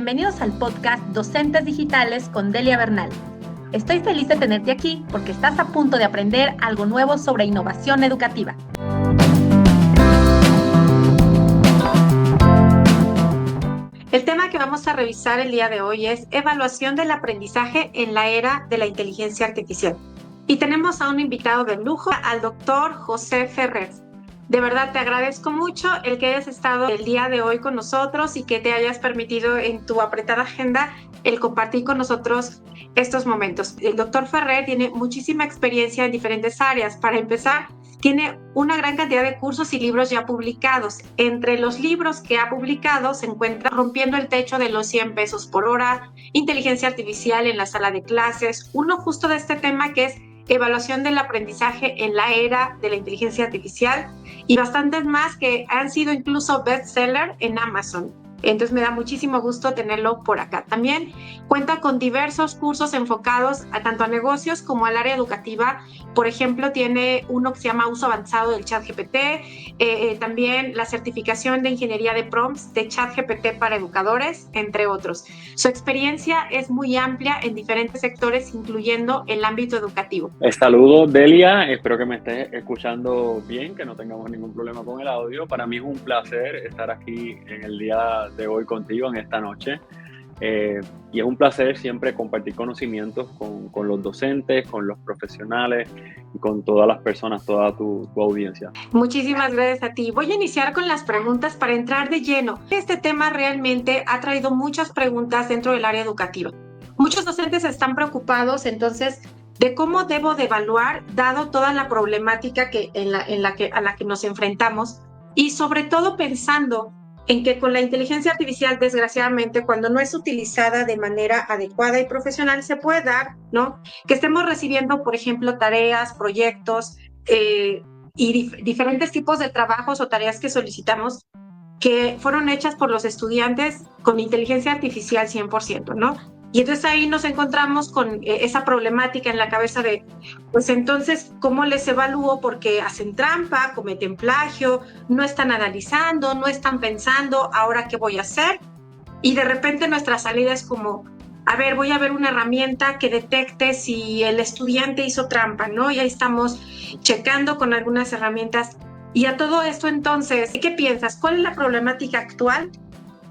Bienvenidos al podcast Docentes Digitales con Delia Bernal. Estoy feliz de tenerte aquí porque estás a punto de aprender algo nuevo sobre innovación educativa. El tema que vamos a revisar el día de hoy es evaluación del aprendizaje en la era de la inteligencia artificial. Y tenemos a un invitado de lujo, al doctor José Ferrer. De verdad te agradezco mucho el que hayas estado el día de hoy con nosotros y que te hayas permitido en tu apretada agenda el compartir con nosotros estos momentos. El doctor Ferrer tiene muchísima experiencia en diferentes áreas. Para empezar, tiene una gran cantidad de cursos y libros ya publicados. Entre los libros que ha publicado se encuentra Rompiendo el techo de los 100 pesos por hora, Inteligencia artificial en la sala de clases, uno justo de este tema que es Evaluación del aprendizaje en la era de la inteligencia artificial y bastantes más que han sido incluso bestseller en Amazon. Entonces me da muchísimo gusto tenerlo por acá. También cuenta con diversos cursos enfocados tanto a negocios como al área educativa. Por ejemplo, tiene uno que se llama Uso Avanzado del ChatGPT, también la certificación de ingeniería de prompts de ChatGPT para educadores, entre otros. Su experiencia es muy amplia en diferentes sectores, incluyendo el ámbito educativo. Saludos, Delia. Espero que me estés escuchando bien, que no tengamos ningún problema con el audio. Para mí es un placer estar aquí en el día de hoy contigo en esta noche. Y es un placer siempre compartir conocimientos con los docentes, con los profesionales y con todas las personas, toda tu audiencia. Muchísimas gracias a ti. Voy a iniciar con las preguntas para entrar de lleno. Este tema realmente ha traído muchas preguntas dentro del área educativa. Muchos docentes están preocupados entonces de cómo debo de evaluar dado toda la problemática a la que nos enfrentamos y sobre todo pensando en que con la inteligencia artificial, desgraciadamente, cuando no es utilizada de manera adecuada y profesional, se puede dar, ¿no? Que estemos recibiendo, por ejemplo, tareas, proyectos y diferentes tipos de trabajos o tareas que solicitamos que fueron hechas por los estudiantes con inteligencia artificial 100%, ¿no? Y entonces ahí nos encontramos con esa problemática en la cabeza de, pues entonces, ¿cómo les evalúo? Porque hacen trampa, cometen plagio, no están analizando, no están pensando, ¿ahora qué voy a hacer? Y de repente nuestra salida es como, a ver, voy a ver una herramienta que detecte si el estudiante hizo trampa, ¿no? Y ahí estamos checando con algunas herramientas. Y a todo esto entonces, ¿qué piensas? ¿Cuál es la problemática actual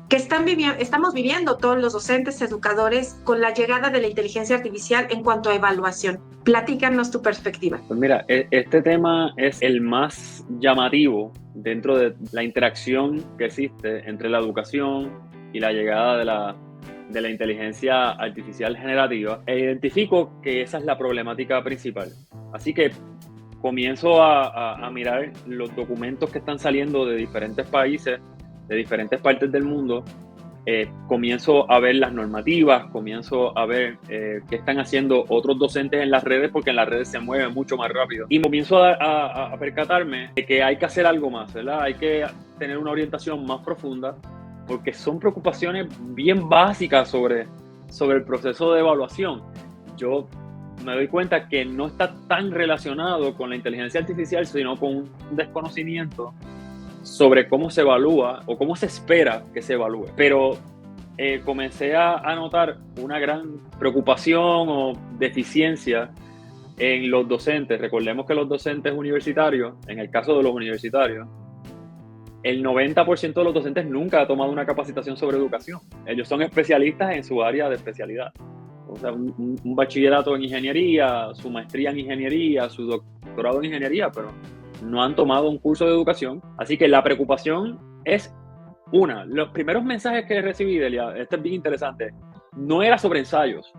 que estamos viviendo todos los docentes, educadores, con la llegada de la inteligencia artificial en cuanto a evaluación? Platícanos tu perspectiva. Pues mira, este tema es el más llamativo dentro de la interacción que existe entre la educación y la llegada de la inteligencia artificial generativa, e identifico que esa es la problemática principal. Así que comienzo a mirar los documentos que están saliendo de diferentes países, de diferentes partes del mundo. Comienzo a ver las normativas, comienzo a ver qué están haciendo otros docentes en las redes, porque en las redes se mueven mucho más rápido. Y comienzo a percatarme de que hay que hacer algo más, ¿verdad? Hay que tener una orientación más profunda, porque son preocupaciones bien básicas sobre el proceso de evaluación. Yo me doy cuenta que no está tan relacionado con la inteligencia artificial, sino con un desconocimiento sobre cómo se evalúa o cómo se espera que se evalúe. Pero comencé a notar una gran preocupación o deficiencia en los docentes. Recordemos que los docentes universitarios, en el caso de los universitarios, el 90% de los docentes nunca ha tomado una capacitación sobre educación. Ellos son especialistas en su área de especialidad. O sea, un bachillerato en ingeniería, su maestría en ingeniería, su doctorado en ingeniería, pero no han tomado un curso de educación. Así que la preocupación es los primeros mensajes que recibí, Delia, este es bien interesante, no era sobre ensayos.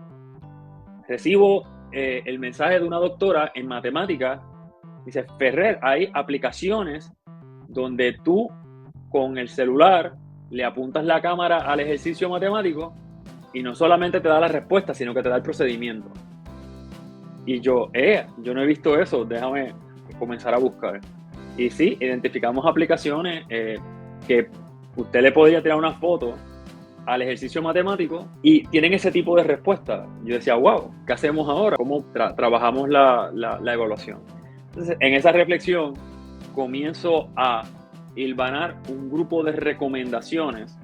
Recibo el mensaje de una doctora en matemáticas, dice: Ferrer, hay aplicaciones donde tú con el celular le apuntas la cámara al ejercicio matemático y no solamente te da la respuesta, sino que te da el procedimiento. Y yo no he visto eso, déjame comenzar a buscar. Y sí, identificamos aplicaciones que usted le podría tirar una foto al ejercicio matemático y tienen ese tipo de respuesta. Yo decía, wow, ¿qué hacemos ahora? ¿Cómo trabajamos la evaluación? Entonces, en esa reflexión comienzo a hilvanar un grupo de recomendaciones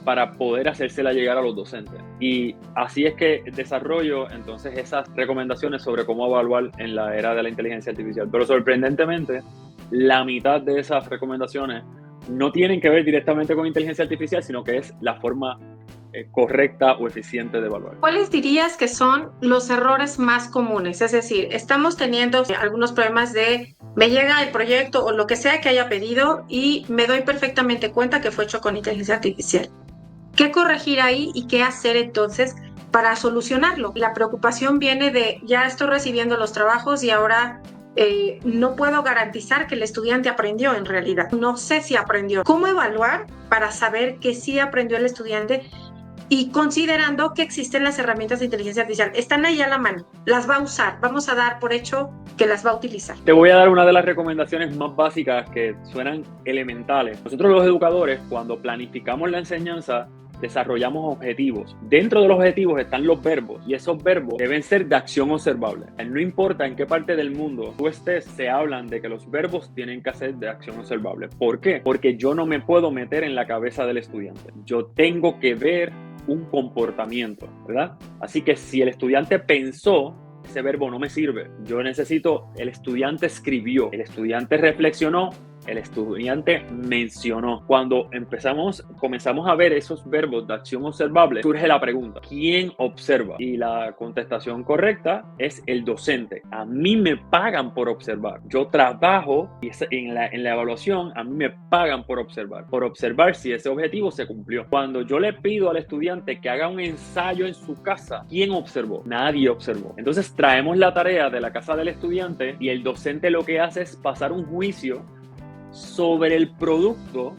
para poder hacérsela llegar a los docentes. Y así es que desarrollo entonces esas recomendaciones sobre cómo evaluar en la era de la inteligencia artificial. Pero sorprendentemente, la mitad de esas recomendaciones no tienen que ver directamente con inteligencia artificial, sino que es la forma correcta o eficiente de evaluar. ¿Cuáles dirías que son los errores más comunes? Es decir, estamos teniendo algunos problemas de me llega el proyecto o lo que sea que haya pedido y me doy perfectamente cuenta que fue hecho con inteligencia artificial. ¿Qué corregir ahí y qué hacer entonces para solucionarlo? La preocupación viene de ya estoy recibiendo los trabajos y ahora no puedo garantizar que el estudiante aprendió en realidad. No sé si aprendió. ¿Cómo evaluar para saber que sí aprendió el estudiante? Y considerando que existen las herramientas de inteligencia artificial, están ahí a la mano, las va a usar, vamos a dar por hecho que las va a utilizar. Te voy a dar una de las recomendaciones más básicas que suenan elementales. Nosotros los educadores, cuando planificamos la enseñanza, desarrollamos objetivos. Dentro de los objetivos están los verbos y esos verbos deben ser de acción observable. No importa en qué parte del mundo tú estés, se hablan de que los verbos tienen que ser de acción observable. ¿Por qué? Porque yo no me puedo meter en la cabeza del estudiante. Yo tengo que ver un comportamiento, ¿verdad? Así que si el estudiante pensó, ese verbo no me sirve. Yo necesito, el estudiante escribió, el estudiante reflexionó, el estudiante mencionó. Cuando comenzamos a ver esos verbos de acción observable, surge la pregunta, ¿quién observa? Y la contestación correcta es el docente. A mí me pagan por observar. Yo trabajo y en la evaluación a mí me pagan por observar si ese objetivo se cumplió. Cuando yo le pido al estudiante que haga un ensayo en su casa, ¿quién observó? Nadie observó. Entonces traemos la tarea de la casa del estudiante y el docente lo que hace es pasar un juicio sobre el producto,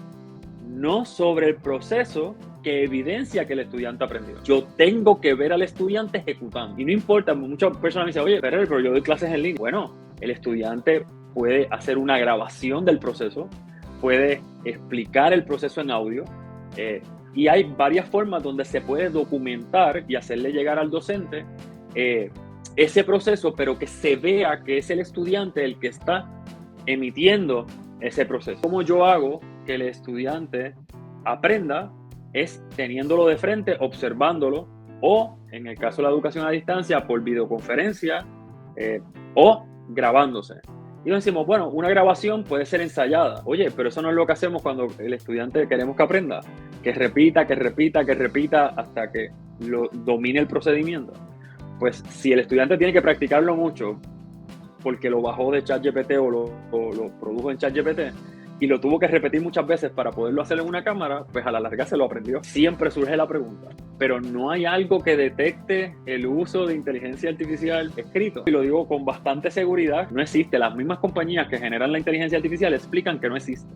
no sobre el proceso que evidencia que el estudiante aprendió. Yo tengo que ver al estudiante ejecutando. Y no importa, muchas personas me dicen, oye, pero yo doy clases en línea. Bueno, el estudiante puede hacer una grabación del proceso, puede explicar el proceso en audio, y hay varias formas donde se puede documentar y hacerle llegar al docente ese proceso, pero que se vea que es el estudiante el que está emitiendo ese proceso. ¿Cómo yo hago que el estudiante aprenda? Es teniéndolo de frente, observándolo, o en el caso de la educación a distancia, por videoconferencia o grabándose. Y decimos, bueno, una grabación puede ser ensayada. Oye, pero eso no es lo que hacemos cuando el estudiante queremos que aprenda. Que repita hasta que lo domine el procedimiento. Pues si el estudiante tiene que practicarlo mucho, porque lo bajó de ChatGPT o lo produjo en ChatGPT y lo tuvo que repetir muchas veces para poderlo hacer en una cámara, pues a la larga se lo aprendió. Siempre surge la pregunta, pero no hay algo que detecte el uso de inteligencia artificial escrito. Y lo digo con bastante seguridad, no existe. Las mismas compañías que generan la inteligencia artificial explican que no existe.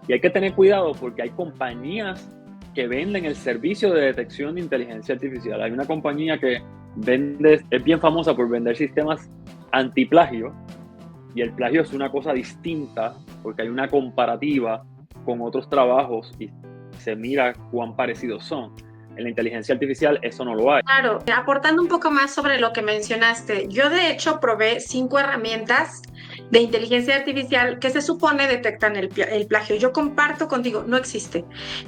Y hay que tener cuidado porque hay compañías que venden el servicio de detección de inteligencia artificial. Hay una compañía que es bien famosa por vender sistemas antiplagio, y el plagio es una cosa distinta porque hay una comparativa con otros trabajos y se mira cuán parecidos son. En la inteligencia artificial eso no lo hay. Claro, aportando un poco más sobre lo que mencionaste, yo de hecho probé 5 herramientas de inteligencia artificial que se supone detectan el plagio. Yo comparto contigo, no existe,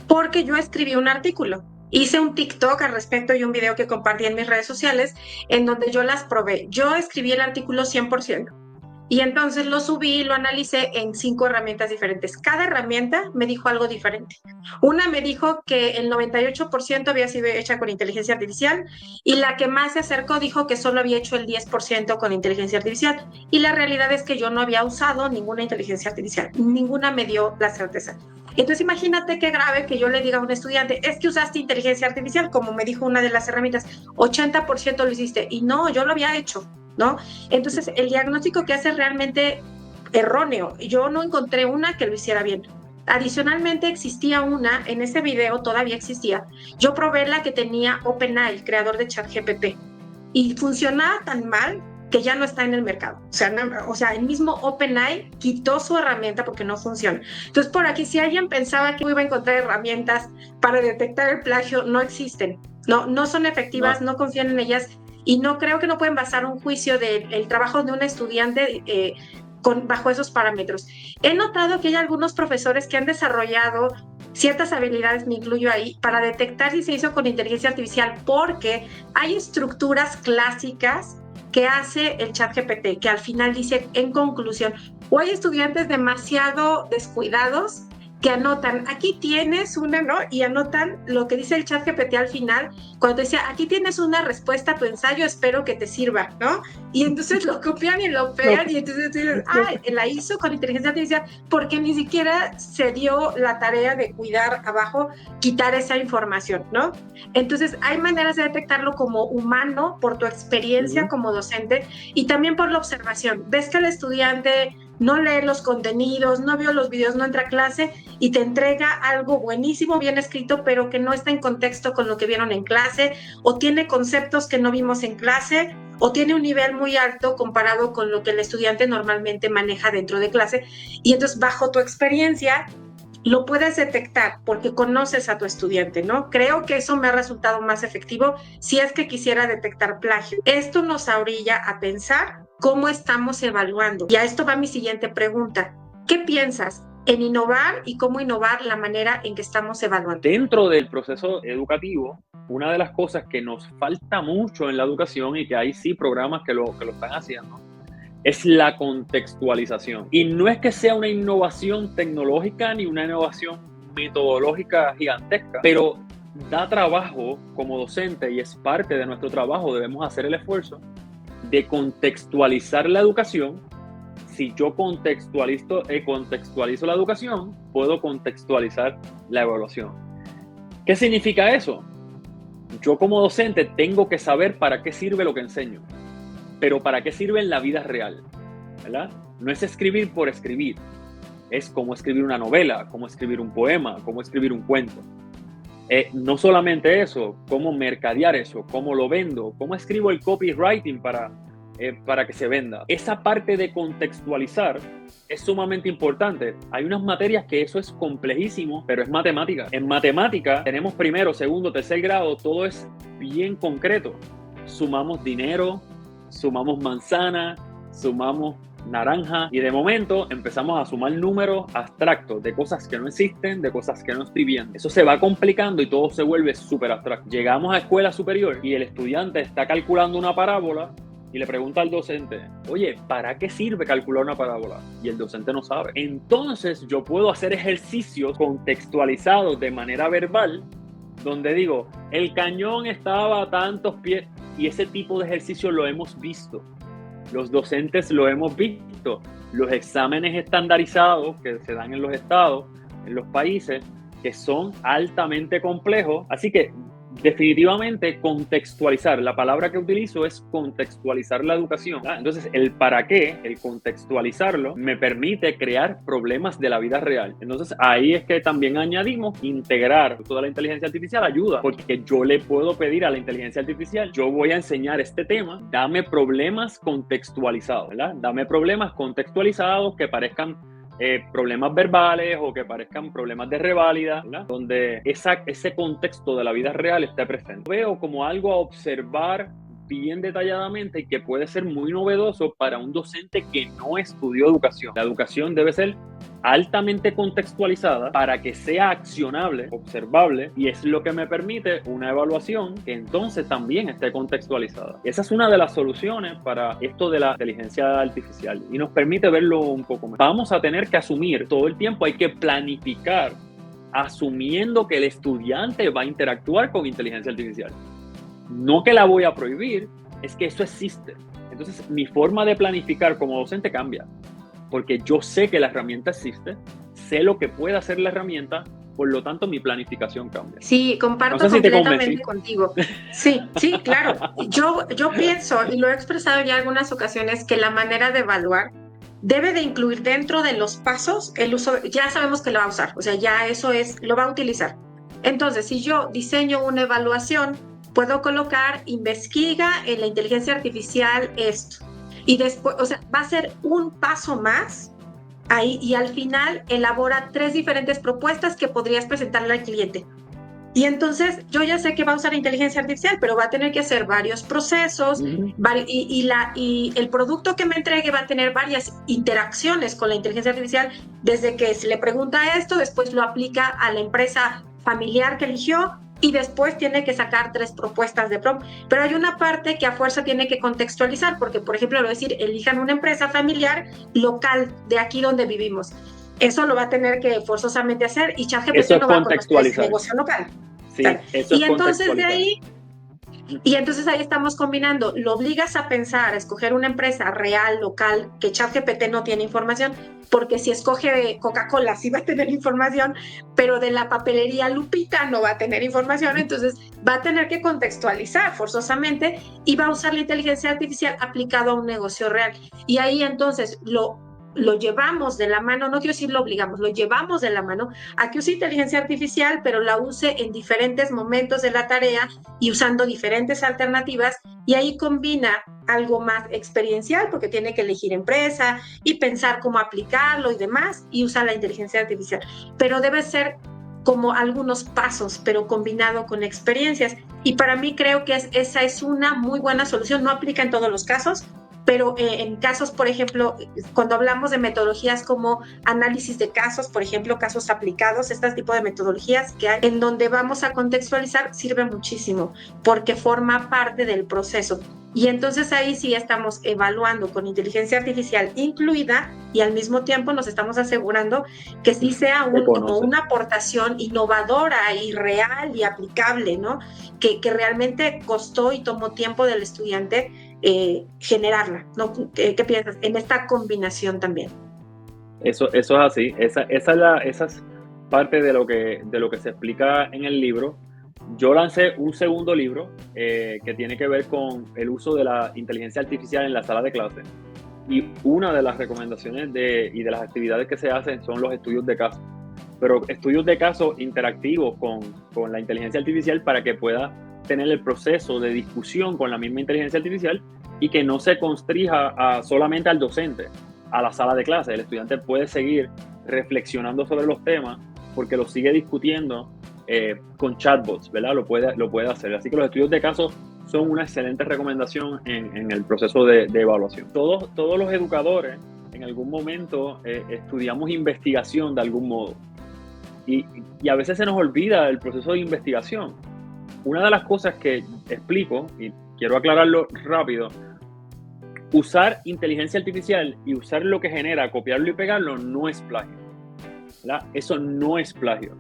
porque yo escribí un artículo. Hice un TikTok al respecto y un video que compartí en mis redes sociales en donde yo las probé. Yo escribí el artículo 100% y entonces lo subí, lo analicé en 5 herramientas diferentes. Cada herramienta me dijo algo diferente. Una me dijo que el 98% había sido hecha con inteligencia artificial y la que más se acercó dijo que solo había hecho el 10% con inteligencia artificial. Y la realidad es que yo no había usado ninguna inteligencia artificial. Ninguna me dio la certeza. Entonces imagínate qué grave que yo le diga a un estudiante, es que usaste inteligencia artificial, como me dijo una de las herramientas, 80% lo hiciste, y no, yo lo había hecho, ¿no? Entonces el diagnóstico que hace es realmente erróneo. Yo no encontré una que lo hiciera bien. Adicionalmente existía una, en ese video todavía existía, yo probé la que tenía OpenAI, el creador de ChatGPT, y funcionaba tan mal que ya no está en el mercado. O sea, el mismo OpenAI quitó su herramienta porque no funciona. Entonces, por aquí, si alguien pensaba que iba a encontrar herramientas para detectar el plagio, no existen. No son efectivas, no confían en ellas y no creo que no pueden basar un juicio del trabajo de un estudiante bajo esos parámetros. He notado que hay algunos profesores que han desarrollado ciertas habilidades, me incluyo ahí, para detectar si se hizo con inteligencia artificial, porque hay estructuras clásicas que hace el ChatGPT, que al final dice, en conclusión, o hay estudiantes demasiado descuidados que anotan, aquí tienes una, ¿no? Y anotan lo que dice el ChatGPT al final, cuando dice, aquí tienes una respuesta a tu ensayo, espero que te sirva, ¿no? Y entonces lo copian y lo pegan, y entonces tú dices, la hizo con inteligencia artificial, porque ni siquiera se dio la tarea de cuidar abajo, quitar esa información, ¿no? Entonces hay maneras de detectarlo como humano, por tu experiencia como docente, y también por la observación. Ves que el estudiante no lee los contenidos, no vio los videos, no entra a clase y te entrega algo buenísimo, bien escrito, pero que no está en contexto con lo que vieron en clase, o tiene conceptos que no vimos en clase, o tiene un nivel muy alto comparado con lo que el estudiante normalmente maneja dentro de clase. Y entonces, bajo tu experiencia, lo puedes detectar porque conoces a tu estudiante, ¿no? Creo que eso me ha resultado más efectivo si es que quisiera detectar plagio. Esto nos orilla a pensar cómo estamos evaluando. Y a esto va mi siguiente pregunta. ¿Qué piensas en innovar y cómo innovar la manera en que estamos evaluando? Dentro del proceso educativo, una de las cosas que nos falta mucho en la educación, y que hay sí programas que lo están haciendo, es la contextualización. Y no es que sea una innovación tecnológica ni una innovación metodológica gigantesca, pero da trabajo como docente, y es parte de nuestro trabajo, debemos hacer el esfuerzo de contextualizar la educación. Si yo contextualizo la educación, puedo contextualizar la evaluación. ¿Qué significa eso? Yo como docente tengo que saber para qué sirve lo que enseño, pero para qué sirve en la vida real, ¿verdad? No es escribir por escribir, es cómo escribir una novela, cómo escribir un poema, cómo escribir un cuento. No solamente eso, cómo mercadear eso, cómo lo vendo, cómo escribo el copywriting para que se venda. Esa parte de contextualizar es sumamente importante. Hay unas materias que eso es complejísimo, pero es matemática. En matemática tenemos primero, segundo, tercer grado, todo es bien concreto. Sumamos dinero, sumamos manzana, sumamos naranja, y de momento empezamos a sumar números abstractos de cosas que no existen, de cosas que no estoy viendo. Eso se va complicando y todo se vuelve súper abstracto. Llegamos a escuela superior y el estudiante está calculando una parábola y le pregunta al docente, oye, ¿para qué sirve calcular una parábola? Y el docente no sabe. Entonces yo puedo hacer ejercicios contextualizados de manera verbal, donde digo, el cañón estaba a tantos pies, y ese tipo de ejercicio lo hemos visto. Los docentes lo hemos visto. Los exámenes estandarizados que se dan en los estados, en los países, que son altamente complejos. Así que definitivamente contextualizar, la palabra que utilizo es contextualizar la educación. Entonces el para qué, el contextualizarlo, me permite crear problemas de la vida real. Entonces ahí es que también añadimos integrar toda la inteligencia artificial, ayuda, porque yo le puedo pedir a la inteligencia artificial, yo voy a enseñar este tema, dame problemas contextualizados, ¿verdad? Dame problemas contextualizados que parezcan problemas verbales o que parezcan problemas de reválida, ¿verdad? Donde ese contexto de la vida real esté presente. Veo como algo a observar bien detalladamente y que puede ser muy novedoso para un docente que no estudió educación. La educación debe ser altamente contextualizada para que sea accionable, observable, y es lo que me permite una evaluación que entonces también esté contextualizada. Esa es una de las soluciones para esto de la inteligencia artificial y nos permite verlo un poco más. Vamos a tener que asumir todo el tiempo, hay que planificar asumiendo que el estudiante va a interactuar con inteligencia artificial. No que la voy a prohibir, es que eso existe. Entonces mi forma de planificar como docente cambia, porque yo sé que la herramienta existe, sé lo que puede hacer la herramienta, por lo tanto mi planificación cambia. Sí, comparto completamente contigo. Sí, sí, claro. Yo pienso, y lo he expresado ya en algunas ocasiones, que la manera de evaluar debe de incluir dentro de los pasos el uso, ya sabemos que lo va a usar, o sea, ya eso es, lo va a utilizar. Entonces, si yo diseño una evaluación, puedo colocar, investiga en la inteligencia artificial esto. Y después, o sea, va a ser un paso más ahí y al final elabora 3 diferentes propuestas que podrías presentarle al cliente. Y entonces yo ya sé que va a usar inteligencia artificial, pero va a tener que hacer varios procesos y el producto que me entregue va a tener varias interacciones con la inteligencia artificial, desde que se le pregunta esto, después lo aplica a la empresa familiar que eligió y después tiene que sacar 3 propuestas de prompt. Pero hay una parte que a fuerza tiene que contextualizar, porque por ejemplo, lo voy a decir, elijan una empresa familiar local de aquí donde vivimos. Eso lo va a tener que forzosamente hacer y ChatGPT no va a conocer ese negocio local. Sí, eso y es entonces ahí estamos combinando, lo obligas a pensar, a escoger una empresa real, local, que ChatGPT no tiene información, porque si escoge Coca-Cola sí va a tener información, pero de la papelería Lupita no va a tener información, entonces va a tener que contextualizar forzosamente y va a usar la inteligencia artificial aplicado a un negocio real. Y ahí entonces lo llevamos de la mano, no quiero decir lo obligamos, lo llevamos de la mano a que use inteligencia artificial, pero la use en diferentes momentos de la tarea y usando diferentes alternativas, y ahí combina algo más experiencial, porque tiene que elegir empresa y pensar cómo aplicarlo y demás, y usa la inteligencia artificial. Pero debe ser como algunos pasos, pero combinado con experiencias. Y para mí creo que esa es una muy buena solución. No aplica en todos los casos, pero en casos, por ejemplo, cuando hablamos de metodologías como análisis de casos, por ejemplo, casos aplicados, este tipo de metodologías que hay, en donde vamos a contextualizar, sirve muchísimo, porque forma parte del proceso. Y entonces ahí sí estamos evaluando con inteligencia artificial incluida y al mismo tiempo nos estamos asegurando que sí sea como una aportación innovadora y real y aplicable, ¿no? Que realmente costó y tomó tiempo del estudiante generarla, ¿no? ¿Qué piensas en esta combinación también? Eso es así. Esa es parte de lo que se explica en el libro. Yo lancé un segundo libro que tiene que ver con el uso de la inteligencia artificial en la sala de clase. Y una de las recomendaciones y de las actividades que se hacen son los estudios de caso. Pero estudios de caso interactivos con la inteligencia artificial para que pueda tener el proceso de discusión con la misma inteligencia artificial y que no se constrija solamente al docente, a la sala de clase. El estudiante puede seguir reflexionando sobre los temas porque lo sigue discutiendo con chatbots, ¿verdad? Lo puede hacer. Así que los estudios de caso son una excelente recomendación en el proceso de evaluación. Todos los educadores en algún momento estudiamos investigación de algún modo y a veces se nos olvida el proceso de investigación. Una de las cosas que explico, y quiero aclararlo rápido, usar inteligencia artificial y usar lo que genera, copiarlo y pegarlo, no es plagio, ¿verdad? Eso no es plagio.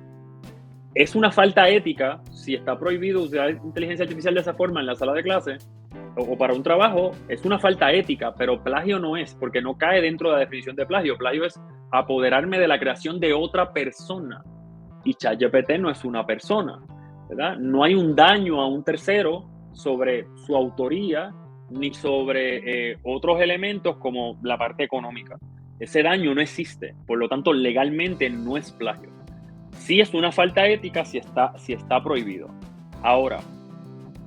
Es una falta ética si está prohibido usar inteligencia artificial de esa forma en la sala de clase o para un trabajo, es una falta ética, pero plagio no es, porque no cae dentro de la definición de plagio. Plagio es apoderarme de la creación de otra persona y ChatGPT no es una persona, ¿verdad? No hay un daño a un tercero sobre su autoría ni sobre otros elementos como la parte económica. Ese daño no existe, por lo tanto legalmente no es plagio. Sí es una falta ética si está prohibido. Ahora,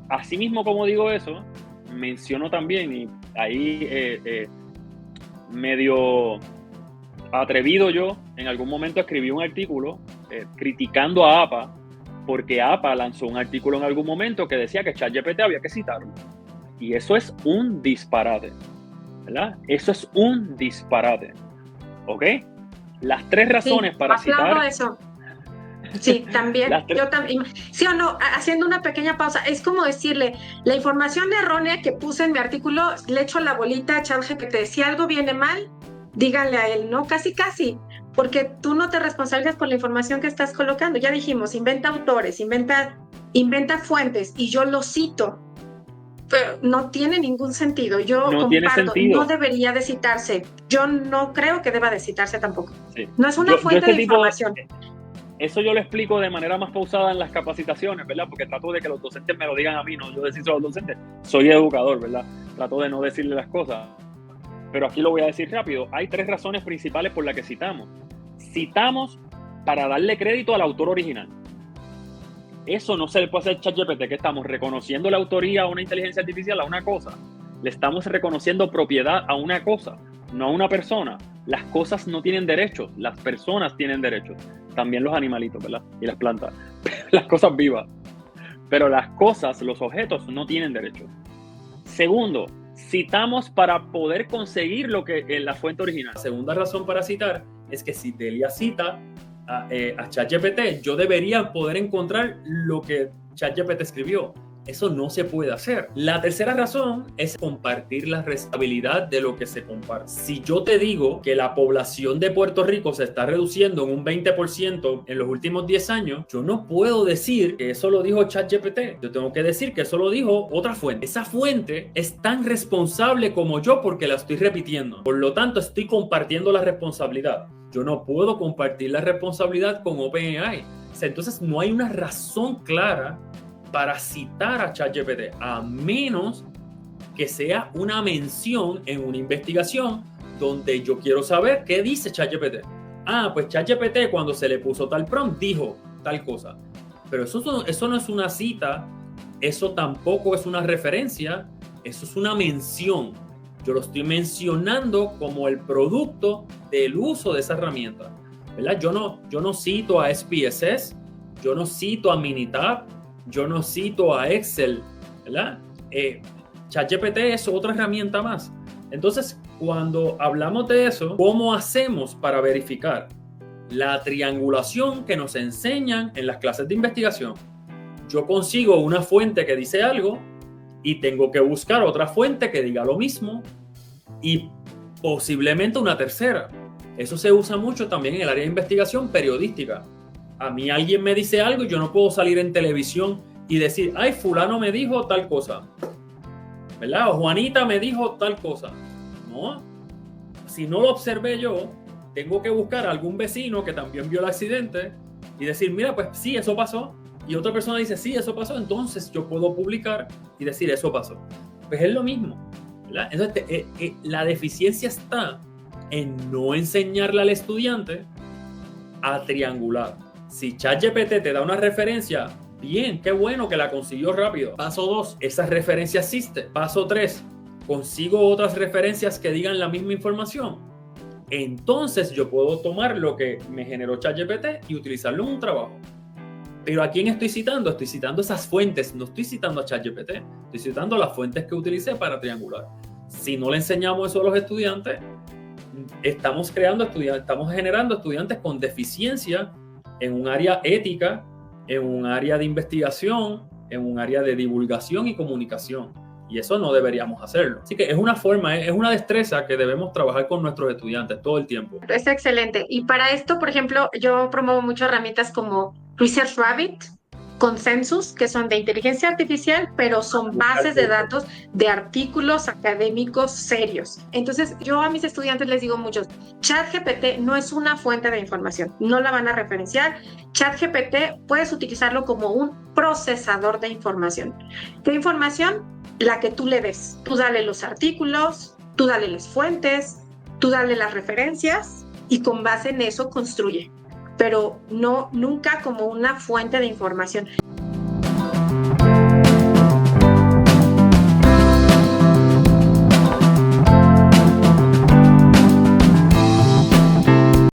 asimismo como digo eso, menciono también, y ahí medio atrevido yo, en algún momento escribí un artículo criticando a APA, porque APA lanzó un artículo en algún momento que decía que ChatGPT había que citarlo. Y eso es un disparate, ¿verdad? Eso es un disparate, ¿ok? Las 3 razones para citar... Eso. Sí, también. Yo también. Sí o no, haciendo una pequeña pausa, es como decirle, la información errónea que puse en mi artículo, le echo la bolita a ChatGPT. Si algo viene mal, díganle a él, ¿no? Casi, porque tú no te responsabilizas por la información que estás colocando. Ya dijimos, inventa autores, inventa fuentes, y yo lo cito. Pero no tiene ningún sentido. Yo no comparto, no debería de citarse. Yo no creo que deba de citarse tampoco. Sí. No es una fuente de información. Eso yo lo explico de manera más pausada en las capacitaciones, ¿verdad? Porque trato de que los docentes me lo digan a mí, no yo decirlo a los docentes. Soy educador, ¿verdad? Trato de no decirle las cosas. Pero aquí lo voy a decir rápido. Hay 3 razones principales por las que citamos. Citamos para darle crédito al autor original. Eso no se le puede hacer a ChatGPT, que estamos reconociendo la autoría a una inteligencia artificial, a una cosa. Le estamos reconociendo propiedad a una cosa, no a una persona. Las cosas no tienen derechos, las personas tienen derechos. También los animalitos, ¿verdad? Y las plantas. las cosas vivas, pero las cosas, los objetos no tienen derechos. Segundo, citamos para poder conseguir lo que es la fuente original. La segunda razón para citar es que si Delia cita a ChatGPT, yo debería poder encontrar lo que ChatGPT escribió. Eso no se puede hacer. La tercera razón es compartir la responsabilidad de lo que se comparte. Si yo te digo que la población de Puerto Rico se está reduciendo en un 20% en los últimos 10 años, yo no puedo decir que eso lo dijo ChatGPT. Yo tengo que decir que eso lo dijo otra fuente. Esa fuente es tan responsable como yo porque la estoy repitiendo. Por lo tanto, estoy compartiendo la responsabilidad. Yo no puedo compartir la responsabilidad con OpenAI. Entonces, no hay una razón clara para citar a ChatGPT, a menos que sea una mención en una investigación donde yo quiero saber qué dice ChatGPT. Pues ChatGPT cuando se le puso tal prompt dijo tal cosa. Pero eso no es una cita, eso tampoco es una referencia, eso es una mención. Yo lo estoy mencionando como el producto del uso de esa herramienta, ¿verdad? Yo no cito a SPSS, yo no cito a Minitab, yo no cito a Excel, ¿verdad? ChatGPT es otra herramienta más. Entonces, cuando hablamos de eso, ¿cómo hacemos para verificar la triangulación que nos enseñan en las clases de investigación? Yo consigo una fuente que dice algo y tengo que buscar otra fuente que diga lo mismo y posiblemente una tercera. Eso se usa mucho también en el área de investigación periodística. A mí alguien me dice algo y yo no puedo salir en televisión y decir, ay, fulano me dijo tal cosa, ¿verdad? O Juanita me dijo tal cosa. No, si no lo observé yo, tengo que buscar a algún vecino que también vio el accidente y decir, mira, pues sí, eso pasó. Y otra persona dice, sí, eso pasó. Entonces yo puedo publicar y decir, eso pasó. Pues es lo mismo, ¿verdad? Entonces, la deficiencia está en no enseñarle al estudiante a triangular. Si ChatGPT te da una referencia, bien, qué bueno que la consiguió rápido. Paso 2, esa referencia existe. Paso 3, consigo otras referencias que digan la misma información. Entonces yo puedo tomar lo que me generó ChatGPT y utilizarlo en un trabajo. Pero ¿a quién estoy citando? Estoy citando esas fuentes, no estoy citando a ChatGPT, estoy citando las fuentes que utilicé para triangular. Si no le enseñamos eso a los estudiantes, estamos generando estudiantes con deficiencia en un área ética, en un área de investigación, en un área de divulgación y comunicación. Y eso no deberíamos hacerlo. Así que es una forma, es una destreza que debemos trabajar con nuestros estudiantes todo el tiempo. Es excelente. Y para esto, por ejemplo, yo promuevo mucho herramientas como Research Rabbit, Consensus, que son de inteligencia artificial, pero son bases de datos de artículos académicos serios. Entonces, yo a mis estudiantes les digo mucho, ChatGPT no es una fuente de información, no la van a referenciar. ChatGPT puedes utilizarlo como un procesador de información. ¿Qué información? La que tú le des. Tú dale los artículos, tú dale las fuentes, tú dale las referencias y con base en eso construye. Pero no, nunca como una fuente de información.